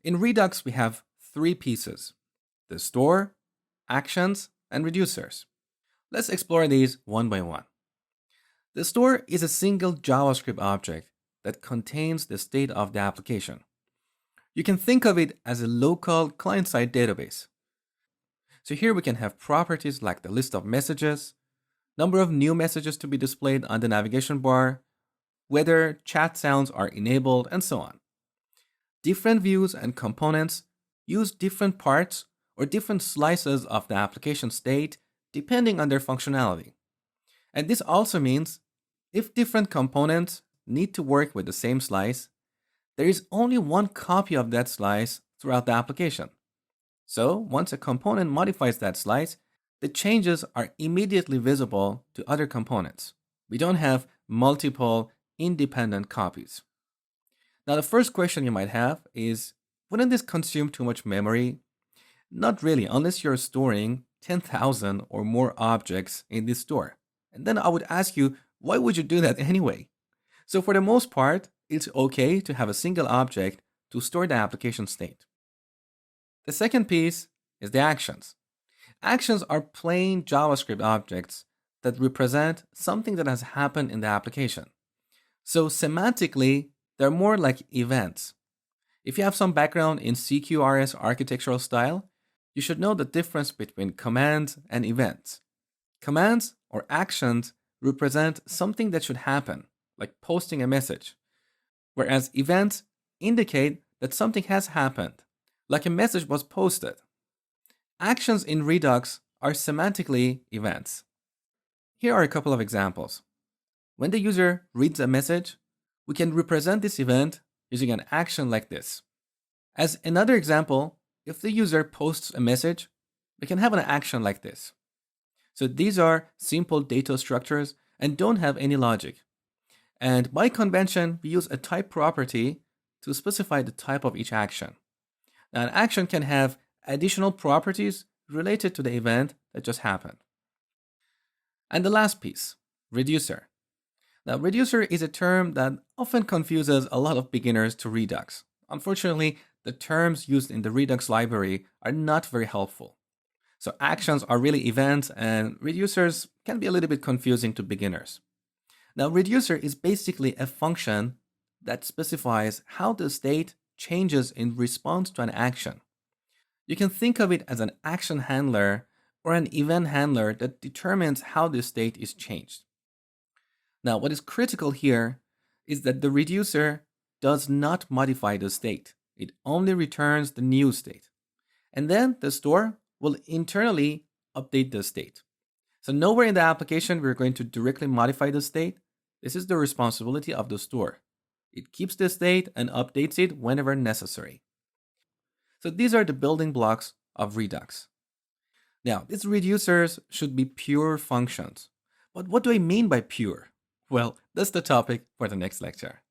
In Redux, we have three pieces: the store, actions, and reducers. Let's explore these one by one. The store is a single JavaScript object that contains the state of the application. You can think of it as a local client-side database. So here we can have properties like the list of messages, number of new messages to be displayed on the navigation bar, whether chat sounds are enabled, and so on. Different views and components use different parts or different slices of the application state depending on their functionality. And this also means if different components need to work with the same slice, there is only one copy of that slice throughout the application. So once a component modifies that slice, the changes are immediately visible to other components. We don't have multiple independent copies. Now, the first question you might have is, wouldn't this consume too much memory? Not really, unless you're storing 10,000 or more objects in this store. And then I would ask you, why would you do that anyway? So for the most part, it's okay to have a single object to store the application state. The second piece is the actions. Actions are plain JavaScript objects that represent something that has happened in the application. So semantically, they're more like events. If you have some background in CQRS architectural style, you should know the difference between commands and events. Commands or actions represent something that should happen, like posting a message, whereas events indicate that something has happened, like a message was posted. Actions in Redux are semantically events. Here are a couple of examples. When the user reads a message, we can represent this event using an action like this. As another example, if the user posts a message, we can have an action like this. So these are simple data structures and don't have any logic. And by convention, we use a type property to specify the type of each action. Now, an action can have additional properties related to the event that just happened. And the last piece, reducer. Now, reducer is a term that often confuses a lot of beginners to Redux. Unfortunately, the terms used in the Redux library are not very helpful. So actions are really events, and reducers can be a little bit confusing to beginners. Now, reducer is basically a function that specifies how the state changes in response to an action. You can think of it as an action handler or an event handler that determines how the state is changed. Now, what is critical here is that the reducer does not modify the state. It only returns the new state. And then the store will internally update the state. So nowhere in the application we're going to directly modify the state. This is the responsibility of the store. It keeps the state and updates it whenever necessary. So these are the building blocks of Redux. Now, these reducers should be pure functions. But what do I mean by pure? Well, that's the topic for the next lecture.